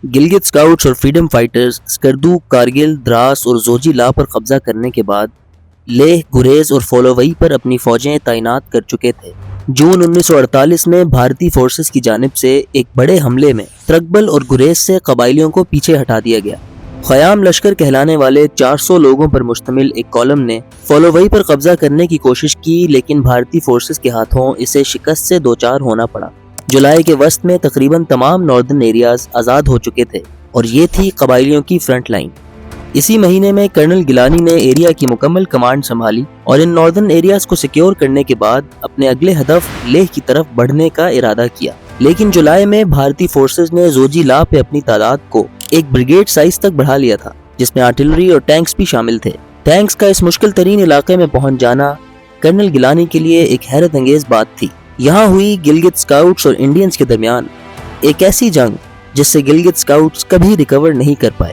Gilgit scouts اور freedom fighters Skardu, Kargil, دراس اور زوجی لا پر قبضہ کرنے کے بعد لیہ، گریز اور فولووئی پر اپنی فوجیں تعینات کر چکے تھے۔ جون 1948 میں بھارتی فورسز کی جانب سے ایک بڑے حملے میں ترکبل اور گریز سے قبائلیوں کو پیچھے ہٹا دیا گیا۔ خیام لشکر کہلانے والے 400 لوگوں پر مشتمل ایک کالم نے فولووئی پر قبضہ کرنے کی کوشش کی، لیکن بھارتی فورسز کے ہاتھوں اسے شکست سے دوچار ہونا پڑا۔ جولائی کے وسط میں تقریباً تمام ناردرن ایریاز آزاد ہو چکے تھے اور یہ تھی قبائلیوں کی فرنٹ لائن۔ اسی مہینے میں کرنل گیلانی نے ایریا کی مکمل کمانڈ سنبھالی اور ان ناردرن ایریاز کو سیکیور کرنے کے بعد اپنے اگلے ہدف لیہ کی طرف بڑھنے کا ارادہ کیا۔ لیکن جولائی میں بھارتی فورسز نے زوجی لا پہ اپنی تعداد کو ایک بریگیڈ سائز تک بڑھا لیا تھا، جس میں آرٹلری اور ٹینکس بھی شامل تھے۔ ٹینکس کا اس مشکل ترین علاقے میں پہنچ جانا کرنل گیلانی کے لیے ایک حیرت انگیز بات تھی۔ یہاں ہوئی گلگت اسکاؤٹس اور انڈینز کے درمیان ایک ایسی جنگ جس سے گلگت اسکاؤٹس کبھی ریکور نہیں کر پائے۔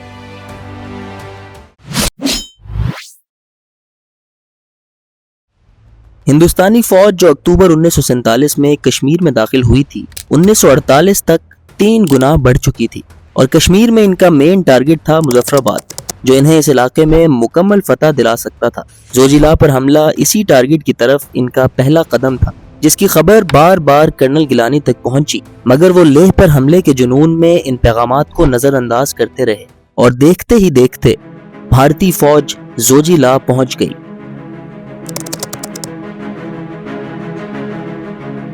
ہندوستانی فوج جو اکتوبر 1947 میں کشمیر میں داخل ہوئی تھی، 1948 تک 3 گنا بڑھ چکی تھی اور کشمیر میں ان کا مین ٹارگٹ تھا مظفر آباد، جو انہیں اس علاقے میں مکمل فتح دلا سکتا تھا۔ زوجیلا پر حملہ اسی ٹارگٹ کی طرف ان کا پہلا قدم تھا، جس کی خبر بار بار کرنل گیلانی تک پہنچی، مگر وہ لیہ پر حملے کے جنون میں ان پیغامات کو نظر انداز کرتے رہے اور دیکھتے ہی دیکھتے بھارتی فوج زوجیلا پہنچ گئی۔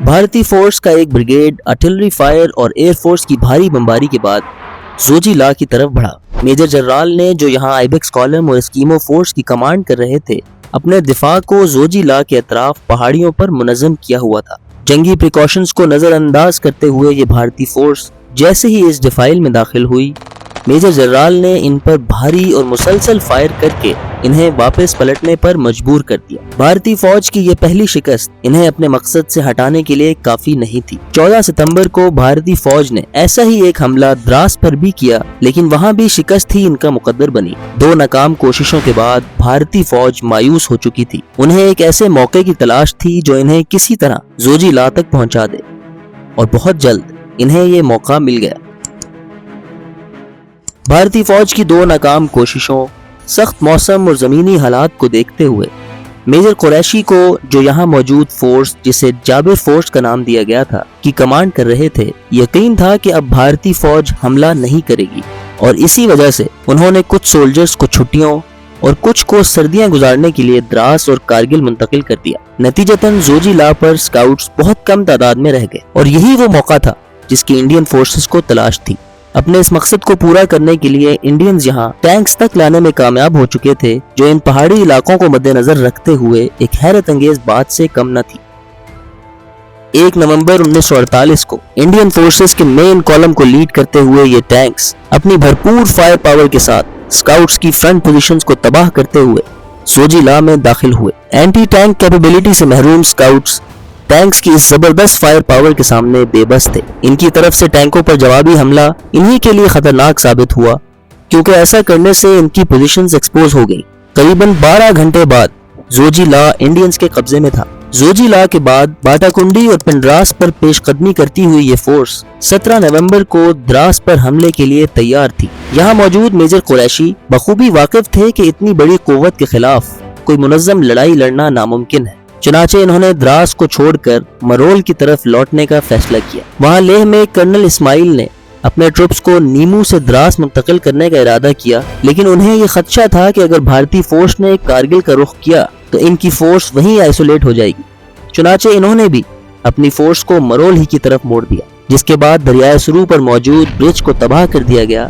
بھارتی فورس کا ایک بریگیڈ آرٹلری فائر اور ایئر فورس کی بھاری بمباری کے بعد زوجیلا کی طرف بڑھا۔ میجر جنرال نے، جو یہاں آئیبیکس کالم اور اسکیمو فورس کی کمانڈ کر رہے تھے، اپنے دفاع کو زوجیلا کے اطراف پہاڑیوں پر منظم کیا ہوا تھا۔ جنگی پریکاشنز کو نظر انداز کرتے ہوئے یہ بھارتی فورس جیسے ہی اس ڈیفائل میں داخل ہوئی، میجر جنرال نے ان پر بھاری اور مسلسل فائر کر کے انہیں واپس پلٹنے پر مجبور کر دیا۔ بھارتی فوج کی یہ پہلی شکست انہیں اپنے مقصد سے ہٹانے کے لیے کافی نہیں تھی۔ 14 ستمبر کو بھارتی فوج نے ایسا ہی ایک حملہ دراس پر بھی کیا، لیکن وہاں بھی شکست ہی ان کا مقدر بنی۔ 2 ناکام کوششوں کے بعد بھارتی فوج مایوس ہو چکی تھی۔ انہیں ایک ایسے موقع کی تلاش تھی جو انہیں کسی طرح زوجیلا تک پہنچا دے، اور بہت جلد انہیں یہ موقع مل گیا۔ بھارتی فوج کی 2 ناکام کوششوں، سخت موسم اور زمینی حالات کو دیکھتے ہوئے میجر قریشی کو، جو یہاں موجود فورس جسے جابر فورس کا نام دیا گیا تھا کی کمانڈ کر رہے تھے، یقین تھا کہ اب بھارتی فوج حملہ نہیں کرے گی، اور اسی وجہ سے انہوں نے کچھ سولجرز کو چھٹیوں اور کچھ کو سردیاں گزارنے کے لیے دراس اور کارگل منتقل کر دیا۔ نتیجتاً زوجیلا پر سکاؤٹس بہت کم تعداد میں رہ گئے، اور یہی وہ موقع تھا جس کی انڈین فورسز کو تلاش تھی۔ اپنے اس مقصد کو پورا کرنے کے لیے انڈینز یہاں ٹینکس تک لانے میں کامیاب ہو چکے تھے، جو ان پہاڑی علاقوں کو مد نظر رکھتے ہوئے ایک حیرت انگیز بات سے کم نہ تھی۔ 1 نومبر 1948 کو انڈین فورسز کے مین کالم کو لیڈ کرتے ہوئے یہ ٹینکس اپنی بھرپور فائر پاور کے ساتھ سکاؤٹس کی فرنٹ پوزیشنز کو تباہ کرتے ہوئے زوجیلا میں داخل ہوئے۔ اینٹی ٹینک کیپیبلٹی سے محروم سکاؤٹس ٹینکس کی اس زبردست فائر پاور کے سامنے بے بس تھے۔ ان کی طرف سے ٹینکوں پر جوابی حملہ انہی کے لیے خطرناک ثابت ہوا، کیونکہ ایسا کرنے سے ان کی پوزیشنز ایکسپوز ہو گئی۔ قریباً 12 گھنٹے بعد زوجیلا انڈینز کے قبضے میں تھا۔ زوجیلا کے بعد باٹا کنڈی اور پنڈراس پر پیش قدمی کرتی ہوئی یہ فورس 17 نومبر کو دراس پر حملے کے لیے تیار تھی۔ یہاں موجود میجر قریشی بخوبی واقف تھے کہ اتنی بڑی قوت کے خلاف کوئی منظم لڑائی لڑنا ناممکن ہے، چنانچہ انہوں نے دراس کو چھوڑ کر مرول کی طرف لوٹنے کا فیصلہ کیا۔ وہاں لیہ میں کرنل اسماعیل نے اپنے ٹروپس کو نیمو سے دراس منتقل کرنے کا ارادہ کیا، لیکن انہیں یہ خدشہ تھا کہ اگر بھارتی فورس نے کارگل کا رخ کیا تو ان کی فورس وہیں آئسولیٹ ہو جائے گی۔ چنانچہ انہوں نے بھی اپنی فورس کو مرول ہی کی طرف موڑ دیا، جس کے بعد دریائے سرو پر موجود برج کو تباہ کر دیا گیا،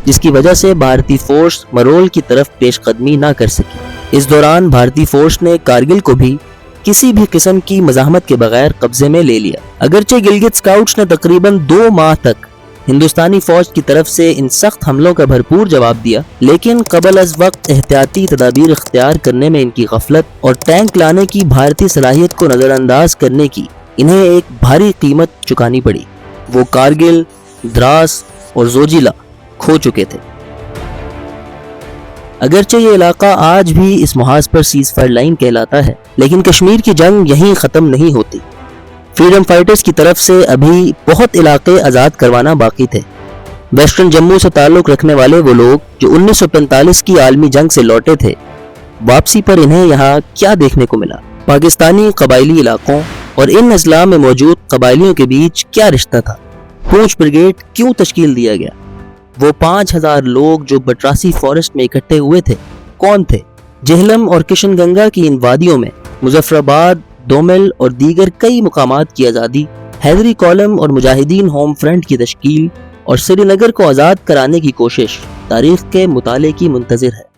جس کی وجہ سے بھارتی فورس مرول کی طرف پیش قدمی نہ کر سکی۔ اس دوران بھارتی فورس نے کارگل کو بھی کسی بھی قسم کی مزاحمت کے بغیر قبضے میں لے لیا۔ اگرچہ گلگت اسکاؤٹس نے تقریباً 2 ماہ تک ہندوستانی فوج کی طرف سے ان سخت حملوں کا بھرپور جواب دیا، لیکن قبل از وقت احتیاطی تدابیر اختیار کرنے میں ان کی غفلت اور ٹینک لانے کی بھارتی صلاحیت کو نظر انداز کرنے کی انہیں ایک بھاری قیمت چکانی پڑی۔ وہ کارگل، دراس اور زوجیلا کھو چکے تھے۔ اگرچہ یہ علاقہ آج بھی اس محاذ پر سیز فائر لائن کہلاتا ہے، لیکن کشمیر کی جنگ یہیں ختم نہیں ہوتی۔ فریڈم فائٹرز کی طرف سے ابھی بہت علاقے آزاد کروانا باقی تھے۔ ویسٹرن جموں سے تعلق رکھنے والے وہ لوگ جو 1945 کی عالمی جنگ سے لوٹے تھے، واپسی پر انہیں یہاں کیا دیکھنے کو ملا؟ پاکستانی قبائلی علاقوں اور ان اضلاع میں موجود قبائلیوں کے بیچ کیا رشتہ تھا؟ پونچھ بریگیڈ کیوں تشکیل دیا گیا؟ وہ 5000 لوگ جو بٹراسی فارسٹ میں اکٹھے ہوئے تھے کون تھے؟ جہلم اور کشن گنگا کی ان وادیوں میں مظفر آباد، دومل اور دیگر کئی مقامات کی آزادی، حیدری کالم اور مجاہدین ہوم فرنٹ کی تشکیل اور سری نگر کو آزاد کرانے کی کوشش تاریخ کے مطالعے کی منتظر ہے۔